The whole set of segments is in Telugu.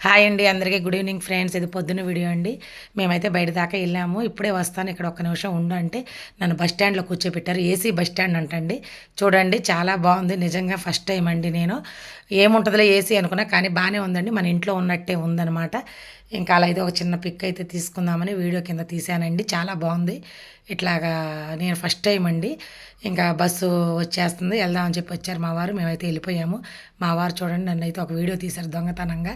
హాయ్ అండి అందరికీ గుడ్ ఈవినింగ్ ఫ్రెండ్స్. ఇది పొద్దున్న వీడియో అండి. మేమైతే బయట దాకా వెళ్ళాము. ఇప్పుడే వస్తాను, ఇక్కడ ఒక్క నిమిషం ఉండు అంటే నన్ను బస్ స్టాండ్లో కూర్చోబెట్టారు. ఏసీ బస్ స్టాండ్ అంటండి. చూడండి చాలా బాగుంది. నిజంగా ఫస్ట్ టైం అండి నేను. ఏముంటుందిలే ఏసీ అనుకున్నా, కానీ బాగానే ఉందండి. మన ఇంట్లో ఉన్నట్టే ఉందన్నమాట. ఇంకా అలా అయితే ఒక చిన్న పిక్ అయితే తీసుకుందామని వీడియో కింద తీసానండి. చాలా బాగుంది. ఇట్లాగా నేను ఫస్ట్ టైం అండి. ఇంకా బస్సు వచ్చేస్తుంది, వెళ్దామని చెప్పి వచ్చారు మా వారు. మేమైతే వెళ్ళిపోయాము. మా వారు చూడండి నన్ను అయితే ఒక వీడియో తీశారు దొంగతనంగా,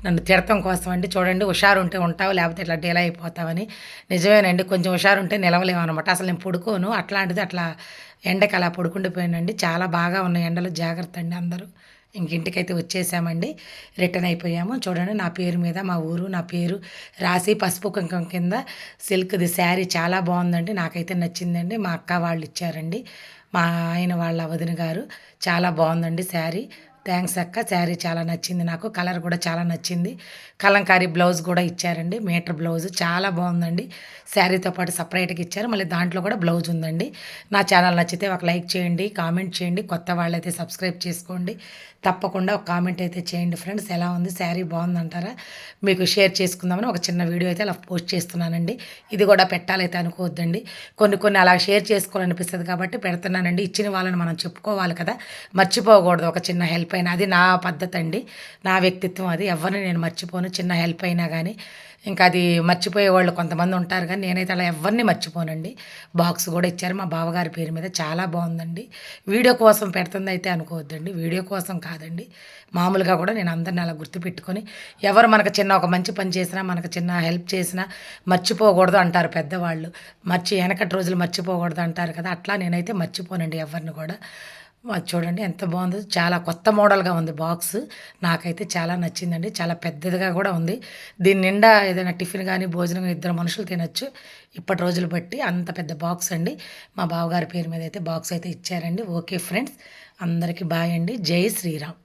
నన్ను తిడతం కోసం అండి. చూడండి హుషారు ఉంటే ఉంటావు, లేకపోతే ఇట్లా డీలా అయిపోతావని. నిజమేనండి, కొంచెం హుషారు ఉంటే నిలవలేము అనమాట. అసలు నేను పడుకోను, అట్లాంటిది అట్లా ఎండకి అలా పడుకుండిపోయానండి. చాలా బాగా ఉన్నాయి ఎండలు, జాగ్రత్త అండి అందరూ. ఇంక ఇంటికైతే వచ్చేసామండి, రిటర్న్ అయిపోయాము. చూడండి నా పేరు మీద మా ఊరు, నా పేరు రాసి పసుపు కుంకుమ కింద సిల్క్ది శారీ చాలా బాగుందండి. నాకైతే నచ్చిందండి. మా అక్క వాళ్ళు ఇచ్చారండి, మా ఆయన వాళ్ళ వదిన గారు. చాలా బాగుందండి శారీ. థ్యాంక్స్ అక్క, శారీ చాలా నచ్చింది నాకు. కలర్ కూడా చాలా నచ్చింది. కలంకారీ బ్లౌజ్ కూడా ఇచ్చారండి, మీటర్ బ్లౌజ్ చాలా బాగుందండి. శారీతో పాటు సపరేట్గా ఇచ్చారు, మళ్ళీ దాంట్లో కూడా బ్లౌజ్ ఉందండి. నా ఛానల్ నచ్చితే ఒక లైక్ చేయండి, కామెంట్ చేయండి. కొత్త వాళ్ళైతే సబ్స్క్రైబ్ చేసుకోండి. తప్పకుండా ఒక కామెంట్ అయితే చేయండి ఫ్రెండ్స్. ఎలా ఉంది శారీ, బాగుందంటారా? మీకు షేర్ చేసుకుందామని ఒక చిన్న వీడియో అయితే అలా పోస్ట్ చేస్తున్నానండి. ఇది కూడా పెట్టాలైతే అనుకోవద్దండి. కొన్ని కొన్ని అలా షేర్ చేసుకోవాలనిపిస్తుంది కాబట్టి పెడుతున్నానండి. ఇచ్చిన వాళ్ళని మనం చెప్పుకోవాలి కదా, మర్చిపోకూడదు. ఒక చిన్న హెల్ప్ అయినా, అది నా పద్ధతి అండి, నా వ్యక్తిత్వం అది. ఎవరిని నేను మర్చిపోను, చిన్న హెల్ప్ అయినా కానీ. ఇంకా అది మర్చిపోయే వాళ్ళు కొంతమంది ఉంటారు, కానీ నేనైతే అలా ఎవరిని మర్చిపోనండి. బాక్స్ కూడా ఇచ్చారు మా బావగారి పేరు మీద, చాలా బాగుందండి. వీడియో కోసం పెడుతుంది అయితే అనుకోవద్దండి, వీడియో కోసం కాదండి. మామూలుగా కూడా నేను అందరిని అలా గుర్తుపెట్టుకొని, ఎవరు మనకు చిన్న ఒక మంచి పని చేసినా, మనకు చిన్న హెల్ప్ చేసినా మర్చిపోకూడదు అంటారు పెద్దవాళ్ళు. వెనకటి రోజులు మర్చిపోకూడదు అంటారు కదా, అట్లా నేనైతే మర్చిపోనండి ఎవరిని కూడా. అది చూడండి ఎంత బాగుందో, చాలా కొత్త మోడల్‌గా ఉంది బాక్స్. నాకైతే చాలా నచ్చిందండి. చాలా పెద్దదిగా కూడా ఉంది. దీని నిండా ఏదైనా టిఫిన్ గానీ, భోజనం గానీ ఇద్దరు మనుషులు తినొచ్చు. ఇప్పటి రోజులు బట్టి అంత పెద్ద బాక్స్ అండి. మా బావగారి పేరు మీద అయితే బాక్స్ అయితే ఇచ్చారండి. ఓకే ఫ్రెండ్స్, అందరికీ బాయ్ అండి. జై శ్రీరామ్.